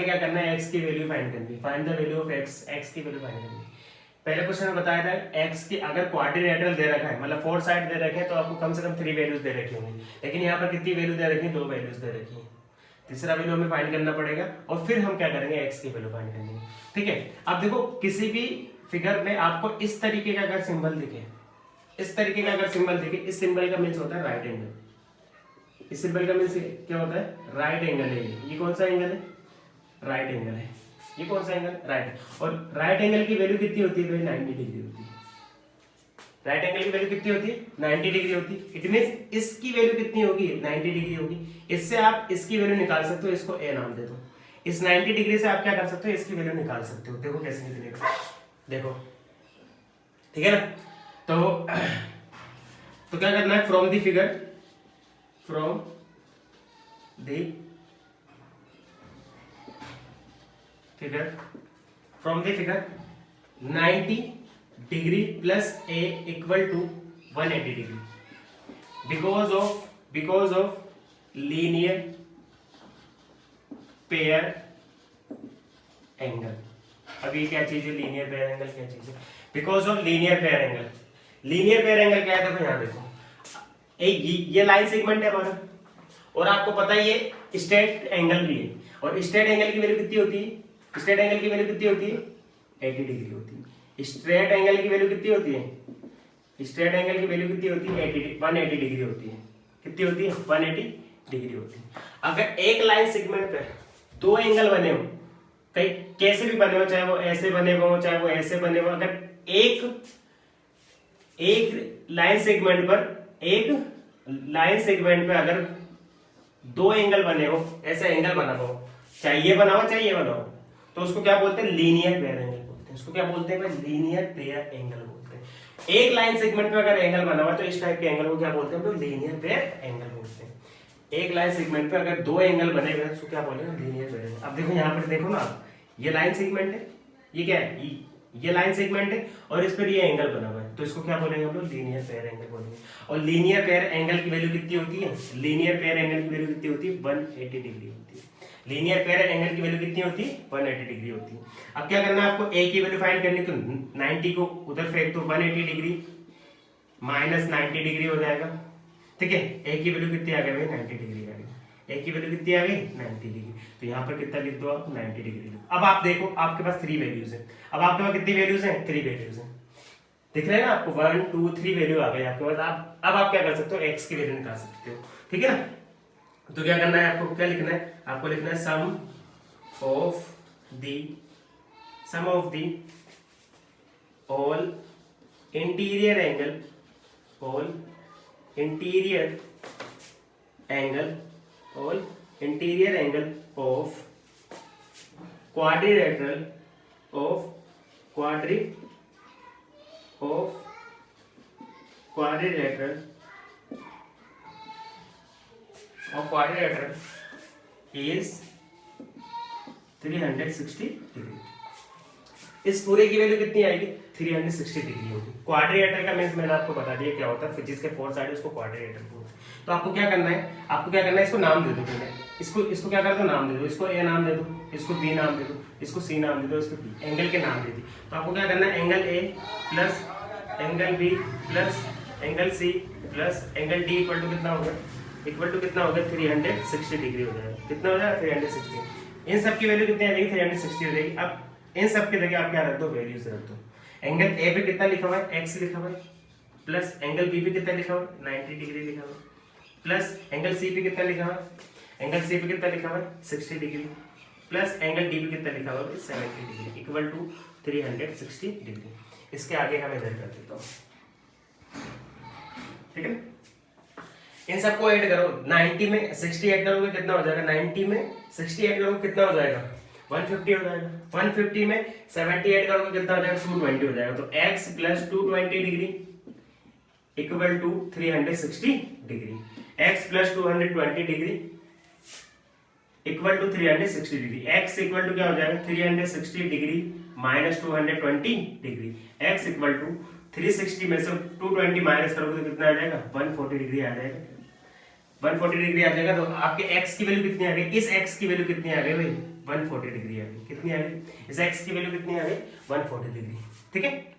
हमें क्या करना है, x की वैल्यू फाइंड करनी है, find the value of x की वैल्यू फाइंड करनी है। पहले क्वेश्चन में बताया था x की अगर क्वाड्रिलेटरल दे रखा है, मतलब 4 साइड दे रखे हैं, तो आपको कम से कम 3 वैल्यूज दे रखी होंगी, लेकिन यहाँ पर कितनी वैल्यू दे रखी है, 2 वैल्यूज दे रखी है। तीसरा वैल्यू हमें फाइंड करना पड़ेगा और फिर हम क्या करेंगे, x की वैल्यू फाइंड करनी है। ठीक है, अब देखो किसी भी फिगर में आपको इस तरीके का अगर सिंबल दिखे, इस तरीके का अगर सिंबल दिखे, इस सिंबल का मीन्स होता है राइट एंगल। इस सिंबल का मीन्स क्या होता है, राइट एंगल है। ये कौन सा एंगल है, राइट एंगल है। ये कौन सा एंगल, राइट। और राइट एंगल की वैल्यू कितनी होती है भाई, 90 डिग्री होती है। राइट एंगल की वैल्यू कितनी होती है, 90 डिग्री होती है। इट मींस इसकी वैल्यू कितनी होगी, 90 डिग्री होगी। इससे आप इसकी वैल्यू निकाल सकते हो, इसको ए नाम दे दो। इस 90 डिग्री से आप क्या कर सकते हो, इसकी वैल्यू निकाल सकते हो। देखो कैसे निकलेगा, देखो, ठीक है ना। तो क्या करना है, from the figure, from the figure 90 degree plus A equal to 180 degree because of linear pair angle. अब ये क्या चीज है, लीनियर पेयर एंगल क्या चीज है, because of linear pair angle. Linear pair angle क्या है, देखो यहाँ देखो, एक ये लाइन सेगमेंट है हमारा, और आपको पता है ये स्ट्रेट एंगल भी है, और स्ट्रेट एंगल की वैल्यू कितनी होती है, स्ट्रेट एंगल की वैल्यू कितनी होती है, 80 डिग्री होती है। स्ट्रेट एंगल की वैल्यू कितनी होती है, स्ट्रेट एंगल की वैल्यू कितनी होती है, 180 डिग्री होती है। कितनी होती है, 180 डिग्री होती है। अगर एक लाइन सेगमेंट पे 2 एंगल बने हो, कहीं कैसे भी बने हो, चाहे वो ऐसे बने हो चाहे वो ऐसे बने हो, अगर एक लाइन सेगमेंट पे अगर 2 एंगल बने हो, ऐसा एंगल बना हो, चाहे ये बना हो चाहे ये बना हो, तो उसको क्या बोलते हैं, लीनियर पेयर एंगल बोलते हैं। उसको क्या बोलते हैं भाई, लीनियर पेयर एंगल बोलते हैं। एक लाइन सेगमेंट पे अगर एंगल बना हुआ तो इस टाइप के एंगल को क्या बोलते हैं, तो लीनियर पेयर एंगल बोलते हैं। एक लाइन सेगमेंट पे अगर 2 एंगल बने हुए उसको क्या बोलेंगे, लीनियर पेयर एंगल। अब देखो यहाँ पर देखो ना, ये लाइन सेगमेंट है, ये क्या है, ये लाइन सेगमेंट है, और इस पर ये एंगल बना हुआ है, तो इसको क्या बोलेंगे हम लोग, लीनियर पेयर एंगल बोलेंगे। और लीनियर पेयर एंगल की वैल्यू कितनी होती है, लीनियर पेयर एंगल की वैल्यू कितनी होती है, 180 डिग्री होती है। लीनियर पेयर एंगल की वैल्यू कितनी होती है, 180 डिग्री होती है। अब क्या करना है आपको, ए की वैल्यू फाइंड करनी, तो 90 को उधर फेंक दो, 180 डिग्री माइनस 90 डिग्री हो जाएगा। ठीक है, ए की वैल्यू कितनी आ गई भाई, 90 डिग्री आ गई। ए की वैल्यू कितनी आ गई, 90 डिग्री। तो यहाँ पर कितना लिख दो आप, 90 डिग्री लिखो। अब आप देखो आपके पास 3 वैल्यूज है। अब आपके पास कितनी वैल्यूज हैं, 3 वैल्यूज हैं। दिख रहे हैं ना आपको, 1 2 3 वैल्यू आ गई आपके पास। अब आप क्या कर सकते हो, एक्स की वैल्यू निकाल सकते हो। ठीक है ना, तो क्या करना है आपको, क्या लिखना है आपको, लिखना है sum of the all interior angle of quadrilateral is 360 degree. इस पूरे की वैल्यू कितनी आएगी, 360 डिग्री होगी। क्वाड्रिलेटरल का मींस मैंने आपको बता दिया क्या होता है, फिजिक्स के 4 साइड उसको क्वाड्रिलेटरल बोलते हैं। तो आपको क्या करना है, इसको नाम दे दो पहले, इसको क्या कर दो, नाम दे दो, इसको ए नाम दे दो, इसको बी नाम दे दो, इसको सी नाम दे दो, इसको बी, एंगल के नाम दे दी। तो आपको क्या करना है, angle A plus angle B plus angle C plus angle D equal to कितना होगा, 360 डिग्री हो जाएगा। कितना हो जाएगा, 360। इन सब की वैल्यू कितनी आ जाएगी, 360 हो जाएगी। अब इन सब की जगह आप क्या रख दो, वैल्यूज रख दो। एंगल ए पे कितना लिखा हुआ है, एक्स लिखा हुआ है, प्लस एंगल बी पे कितना लिखा हुआ है, 90 डिग्री लिखा हुआ है, प्लस एंगल सी पे कितना लिखा हुआ है, एंगल सी पे कितना लिखा हुआ है, 60 डिग्री, प्लस एंगल डी पे कितना लिखा हुआ है, 70 डिग्री, इक्वल टू 360 डिग्री। इसके आगे का मैं इधर कर देता हूँ। ठीक है, इन सबको ऐड करो, 90 में 60 ऐड करोगे कितना हो जाएगा, 90 में 60 ऐड करोगे कितना हो जाएगा, 150 हो जाएगा। 150 में 70 ऐड करोगे कितना हो जाएगा, 220 हो जाएगा। तो x plus 220 degree equal to 360 degree, x plus 220 degree equal to 360 degree. x equal to क्या हो जाएगा, 360 degree minus 220 degree. x equal to 360 में से 220 माइनस करोगे तो कितना आ जाएगा, 140 डिग्री आ जाएगा। 140 डिग्री आ जाएगा। तो आपके x की वैल्यू कितनी आ गई, इस x की वैल्यू कितनी आ गई भाई, 140 डिग्री आ गई। कितनी आ गई? इस एक्स की वैल्यू कितनी आ गई? 140 डिग्री। ठीक है।